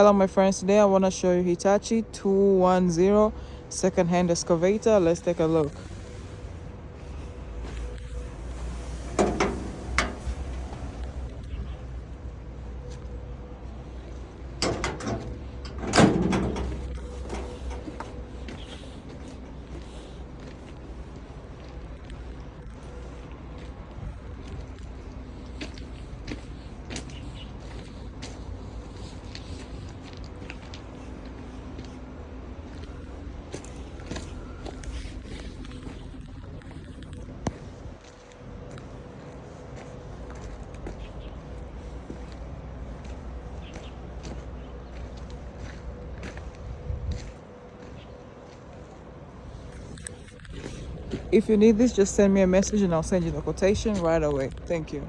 Hello my friends, today I want to show you Hitachi 210 second-hand excavator. Let's take a look. If you need this, just send me a message and I'll send you the quotation right away. Thank you.